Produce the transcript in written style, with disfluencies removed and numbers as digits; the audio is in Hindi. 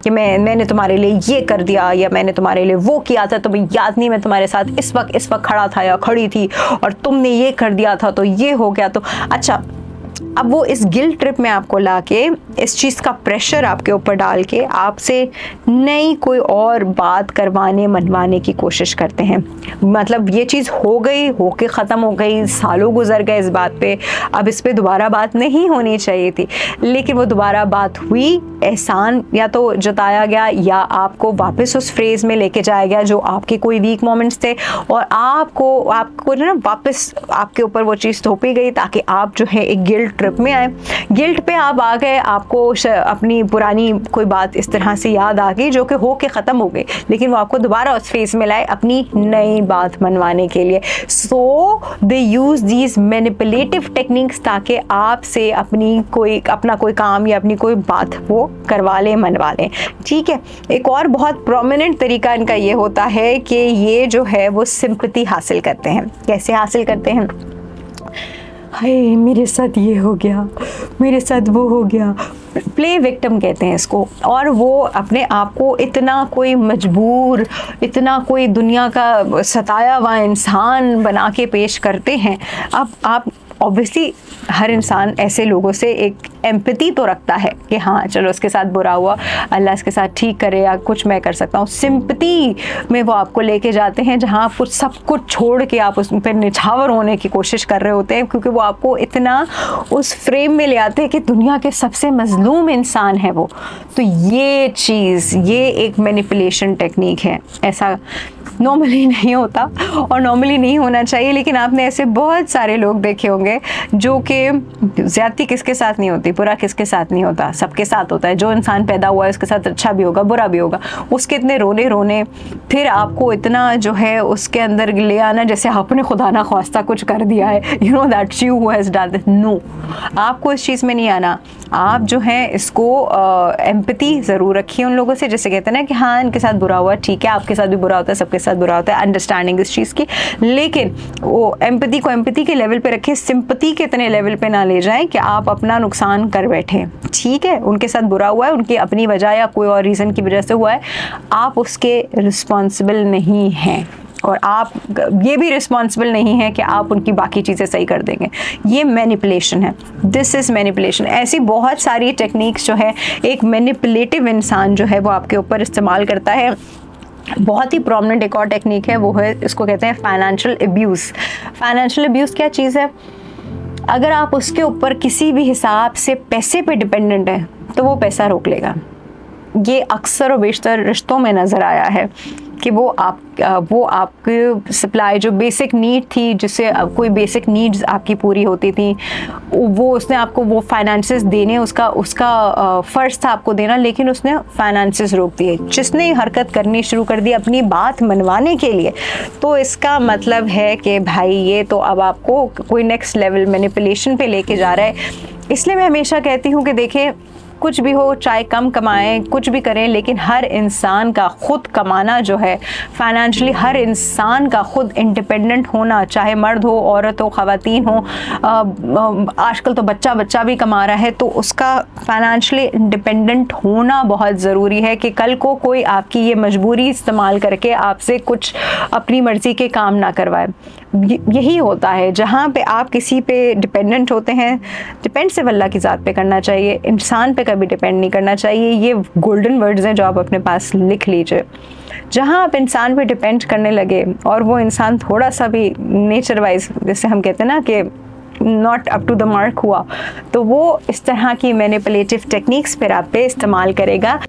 कि मैंने तुम्हारे लिए ये कर दिया या मैंने तुम्हारे लिए वो किया था, तुम्हें याद नहीं मैं तुम्हारे साथ इस वक्त खड़ा था या खड़ी थी और तुमने ये कर दिया था तो ये हो गया। तो अच्छा, अब वो इस गिल्ट ट्रिप में आपको लाके इस चीज़ का प्रेशर आपके ऊपर डाल के आपसे नई कोई और बात करवाने मनवाने की कोशिश करते हैं। मतलब ये चीज़ हो गई, होके ख़त्म हो गई, सालों गुजर गए इस बात पे, अब इस पे दोबारा बात नहीं होनी चाहिए थी, लेकिन वो दोबारा बात हुई, एहसान या तो जताया गया या आपको वापस उस फ्रेज़ में लेके जाया गया जो आपके कोई वीक मोमेंट्स थे, और आपको ना वापस आपके ऊपर वो चीज़ थोपी गई ताकि आप जो है एक गिल्ट ट्रिप में आए। गिल्ट पे आप आ गए, आपको अपनी पुरानी कोई बात इस तरह से याद आ गई जो कि हो के ख़त्म हो गई, लेकिन वो आपको दोबारा उस फेज में लाए अपनी नई बात मनवाने के लिए। सो दे यूज़ दीज मैनिपुलेटिव टेक्निक्स ताकि आपसे अपना कोई काम या अपनी कोई बात वो करवा लें, मनवा लें। ठीक है, एक और बहुत प्रोमिनेंट तरीका इनका ये होता है कि ये जो है वो सिंपैथी हासिल करते हैं। कैसे हासिल करते हैं? हाय मेरे साथ ये हो गया, मेरे साथ वो हो गया, प्ले विक्टिम कहते हैं इसको। और वो अपने आप को इतना कोई मजबूर, इतना कोई दुनिया का सताया हुआ इंसान बना के पेश करते हैं। अब आप ऑब्वियसली हर इंसान ऐसे लोगों से एक एम्पैथी तो रखता है कि हाँ चलो उसके साथ बुरा हुआ, अल्लाह इसके साथ ठीक करे या कुछ मैं कर सकता हूँ। सिंपैथी में वो आपको लेके जाते हैं जहाँ आप कुछ सब कुछ छोड़ के आप उस पर निछावर होने की कोशिश कर रहे होते हैं, क्योंकि वो आपको इतना उस फ्रेम में ले आते हैं कि दुनिया के सबसे मजलूम इंसान है वो। तो ये चीज़, ये एक मैनिपुलेशन टेक्निक है। ऐसा नॉर्मली नहीं होता और नॉर्मली नहीं होना चाहिए, लेकिन आपने ऐसे बहुत सारे लोग देखे होंगे जो कि ज़्यादती किसके साथ नहीं होती, बुरा किसके साथ नहीं होता, सबके साथ होता है। जो इंसान पैदा हुआ है उसके साथ अच्छा भी होगा बुरा भी होगा। उसके इतने रोने फिर आपको इतना जो है उसके अंदर ले आना जैसे आपने खुदा ना ख्वास्ता कुछ कर दिया है, you know that you who has done this. No, आपको इस चीज़ में नहीं आना। आप जो है इसको एम्पैथी ज़रूर रखिए उन लोगों से, जैसे कहते हैं ना कि हाँ इनके साथ बुरा हुआ, ठीक है आपके साथ भी बुरा होता है, सबके साथ बुरा होता है, अंडरस्टैंडिंग इस चीज़ की, लेकिन वो एम्पैथी को एम्पैथी के लेवल पे रखें, सिंपैथी के इतने लेवल पे ना ले जाएं कि आप अपना नुकसान कर बैठें। ठीक है, उनके साथ बुरा हुआ है, उनकी अपनी वजह या कोई और रीज़न की वजह से हुआ है, आप उसके रिस्पॉन्सिबल नहीं हैं और आप ये भी रिस्पॉन्सिबल नहीं है कि आप उनकी बाकी चीज़ें सही कर देंगे। ये मैनिपुलेशन है, दिस इज़ मैनिपुलेशन। ऐसी बहुत सारी टेक्निक्स जो है एक मैनिपुलेटिव इंसान जो है वो आपके ऊपर इस्तेमाल करता है। बहुत ही प्रोमिनेंट एक और टेक्निक है, वो है, इसको कहते हैं फाइनेंशियल अब्यूज़। फाइनेंशियल अब्यूज़ क्या चीज़ है? अगर आप उसके ऊपर किसी भी हिसाब से पैसे पे डिपेंडेंट है तो वो पैसा रोक लेगा। ये अक्सर और बेशतर रिश्तों में नज़र आया है कि वो आपकी सप्लाई जो बेसिक नीड थी, जिससे कोई बेसिक नीड्स आपकी पूरी होती थी, वो उसने आपको वो फाइनेंसेस देने, उसका फ़र्ज़ था आपको देना, लेकिन उसने फाइनेंसेस रोक दिए। जिसने हरकत करनी शुरू कर दी अपनी बात मनवाने के लिए, तो इसका मतलब है कि भाई ये तो अब आपको कोई नेक्स्ट लेवल मैनिपुलेशन पे लेके जा रहा है। इसलिए मैं हमेशा कहती हूँ कि देखें, कुछ भी हो, चाहे कम कमाएं, कुछ भी करें, लेकिन हर इंसान का खुद कमाना जो है फाइनेंशियली, हर इंसान का खुद इंडिपेंडेंट होना, चाहे मर्द हो, औरत हो, ख़वातीन हो, आजकल तो बच्चा भी कमा रहा है, तो उसका फाइनेंशियली इंडिपेंडेंट होना बहुत ज़रूरी है कि कल को कोई आपकी ये मजबूरी इस्तेमाल करके आपसे कुछ अपनी मर्ज़ी के काम ना करवाए। यही होता है जहाँ पे आप किसी पे डिपेंडेंट होते हैं, डिपेंड सिर्फ अल्लाह की ज़ात पे करना चाहिए, इंसान पे कभी डिपेंड नहीं करना चाहिए। ये गोल्डन वर्ड्स हैं जो आप अपने पास लिख लीजिए। जहाँ आप इंसान पे डिपेंड करने लगे और वो इंसान थोड़ा सा भी नेचर वाइज, जैसे हम कहते हैं ना कि not up to the mark हुआ, तो वो इस तरह की मैनिपुलेटिव टेक्निक्स फिर आप पे इस्तेमाल करेगा।